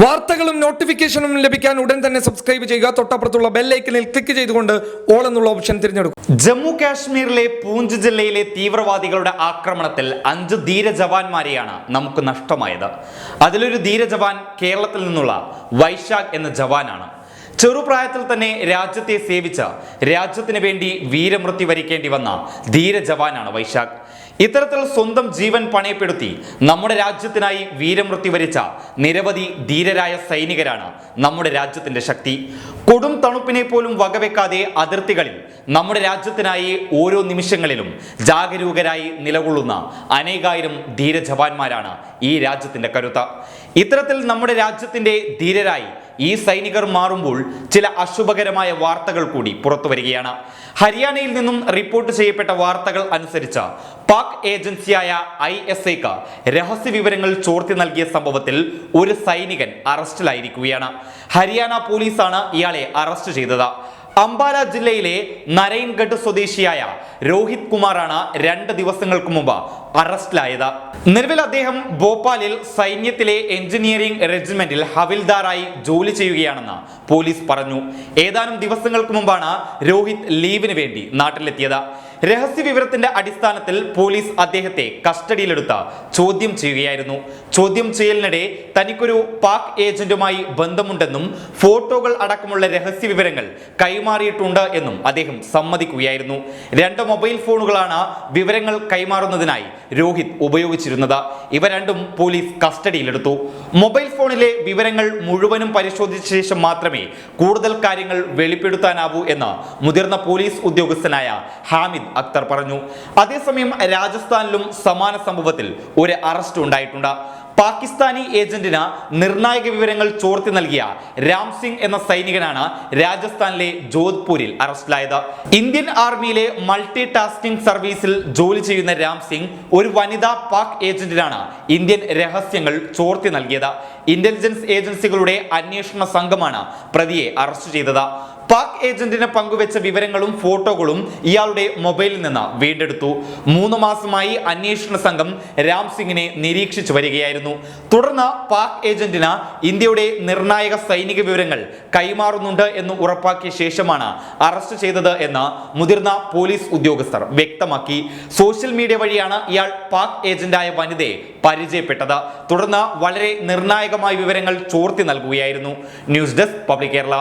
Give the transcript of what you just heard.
വാർത്തകളും നോട്ടിഫിക്കേഷനും ലഭിക്കാൻ ഉടൻ തന്നെ സബ്സ്ക്രൈബ് ചെയ്യുക. തൊട്ടപ്പുറത്തുള്ള ബെൽ ഐക്കണിൽ ക്ലിക്ക് ചെയ്തുകൊണ്ട് ഓൾ എന്നുള്ള ഓപ്ഷൻ തിരഞ്ഞെടുക്കും. ജമ്മു കാശ്മീരിലെ പൂഞ്ച് ജില്ലയിലെ തീവ്രവാദികളുടെ ആക്രമണത്തിൽ 5 ധീര ജവാന്മാരെയാണ് നമുക്ക് നഷ്ടമായത്. അതിലൊരു ധീര ജവാൻ കേരളത്തിൽ നിന്നുള്ള വൈശാഖ് എന്ന ജവാനാണ്. ചെറുപ്രായത്തിൽ തന്നെ രാജ്യത്തെ സേവിച്ച, രാജ്യത്തിന് വേണ്ടി വീരമൃത്യു വരിക്കേണ്ടി വന്ന ധീര ജവാനാണ് വൈശാഖ്. ഇത്തരത്തിൽ സ്വന്തം ജീവൻ പണയപ്പെടുത്തി നമ്മുടെ രാജ്യത്തിനായി വീരമൃത്യു വരിച്ച നിരവധി ധീരരായ സൈനികരാണ് നമ്മുടെ രാജ്യത്തിന്റെ ശക്തി. കൊടും തണുപ്പിനെ പോലും വകവെക്കാതെ അതിർത്തികളിൽ നമ്മുടെ രാജ്യത്തിനായി ഓരോ നിമിഷങ്ങളിലും ജാഗരൂകരായി നിലകൊള്ളുന്ന അനേകായിരം ധീര ജവാന്മാരാണ് ഈ രാജ്യത്തിന്റെ കരുത്ത്. ഇത്തരത്തിൽ നമ്മുടെ രാജ്യത്തിന്റെ ധീരരായി ഈ സൈനികർ മാറുമ്പോൾ ചില അശുഭകരമായ വാർത്തകൾ കൂടി പുറത്തു വരികയാണ്. ഹരിയാനയിൽ നിന്നും റിപ്പോർട്ട് ചെയ്യപ്പെട്ട വാർത്തകൾ അനുസരിച്ച് പാക് ഏജൻസിയായ ISIക്ക് രഹസ്യ വിവരങ്ങൾ ചോർത്തി നൽകിയ സംഭവത്തിൽ ഒരു സൈനികൻ അറസ്റ്റിലായിരിക്കുകയാണ്. ഹരിയാന പോലീസാണ് ഇയാളെ അറസ്റ്റ് ചെയ്തത്. അംബാല ജില്ലയിലെ നരൈൻഗഡ് സ്വദേശിയായ രോഹിത് കുമാറാണ് 2 ദിവസങ്ങൾക്ക് മുമ്പ് അറസ്റ്റിലായത്. നിലവിൽ അദ്ദേഹം ഭോപ്പാലിൽ സൈന്യത്തിലെ എഞ്ചിനീയറിംഗ് റെജിമെന്റിൽ ഹവിൽദാറായി ജോലി ചെയ്യുകയാണെന്ന് പോലീസ് പറഞ്ഞു. ഏതാനും ദിവസങ്ങൾക്ക് മുമ്പാണ് രോഹിത് ലീവിന് വേണ്ടി നാട്ടിലെത്തിയത്. രഹസ്യ വിവരത്തിന്റെ അടിസ്ഥാനത്തിൽ പോലീസ് അദ്ദേഹത്തെ കസ്റ്റഡിയിലെടുത്ത് ചോദ്യം ചെയ്യുകയായിരുന്നു. ചോദ്യം ചെയ്യലിനിടെ തനിക്കൊരു പാക് ഏജന്റുമായി ബന്ധമുണ്ടെന്നും ഫോട്ടോകൾ അടക്കമുള്ള രഹസ്യ വിവരങ്ങൾ കൈമാറിയിട്ടുണ്ട് എന്നും അദ്ദേഹം സമ്മതിക്കുകയായിരുന്നു. 2 മൊബൈൽ ഫോണുകളാണ് വിവരങ്ങൾ കൈമാറുന്നതിനായി രോഹിത് ഉപയോഗിച്ചിരുന്നത്. ഇവ രണ്ടും പോലീസ് കസ്റ്റഡിയിലെടുത്തു. മൊബൈൽ ഫോണിലെ വിവരങ്ങൾ മുഴുവനും പരിശോധിച്ച ശേഷം മാത്രമേ കൂടുതൽ കാര്യങ്ങൾ വെളിപ്പെടുത്താനാവൂ എന്ന് മുതിർന്ന പോലീസ് ഉദ്യോഗസ്ഥനായ ഹാമിദ് അക്തർ പറഞ്ഞു. അതേസമയം രാജസ്ഥാനിലും സമാന സംഭവത്തിൽ ഒരു അറസ്റ്റ് ഉണ്ടായിട്ടുണ്ട്. പാകിസ്ഥാനി ഏജന്റിന് നിർണായക വിവരങ്ങൾ ചോർത്തി നൽകിയ രാം സിംഗ് എന്ന സൈനികനാണ് രാജസ്ഥാനിലെ ജോധ്പൂരിൽ അറസ്റ്റിലായത്. ഇന്ത്യൻ ആർമിയിലെ മൾട്ടി ടാസ്കിംഗ് സർവീസിൽ ജോലി ചെയ്യുന്ന രാം സിംഗ് ഒരു വനിതാ പാക് ഏജന്റിനാണ് ഇന്ത്യൻ രഹസ്യങ്ങൾ ചോർത്തി നൽകിയത്. ഇന്റലിജൻസ് ഏജൻസികളുടെ അന്വേഷണ സംഘമാണ് പ്രതിയെ അറസ്റ്റ് ചെയ്തത്. പാക് ഏജന്റിന് പങ്കുവെച്ച വിവരങ്ങളും ഫോട്ടോകളും ഇയാളുടെ മൊബൈലിൽ നിന്ന് വീണ്ടെടുത്തു. 3 മാസമായി അന്വേഷണ സംഘം രാം സിംഗിനെ നിരീക്ഷിച്ചു വരികയായിരുന്നു. തുടർന്ന് പാക് ഏജന്റിന് ഇന്ത്യയുടെ നിർണായക സൈനിക വിവരങ്ങൾ കൈമാറുന്നുണ്ട് എന്ന് ഉറപ്പാക്കിയ ശേഷമാണ് അറസ്റ്റ് ചെയ്തത് എന്ന് മുതിർന്ന പോലീസ് ഉദ്യോഗസ്ഥർ വ്യക്തമാക്കി. സോഷ്യൽ മീഡിയ വഴിയാണ് ഇയാൾ പാക് ഏജന്റായ വനിതയെ പരിചയപ്പെട്ടത്. തുടർന്ന് വളരെ നിർണായകമായ വിവരങ്ങൾ ചോർത്തി നൽകുകയായിരുന്നു. News desk public Kerala.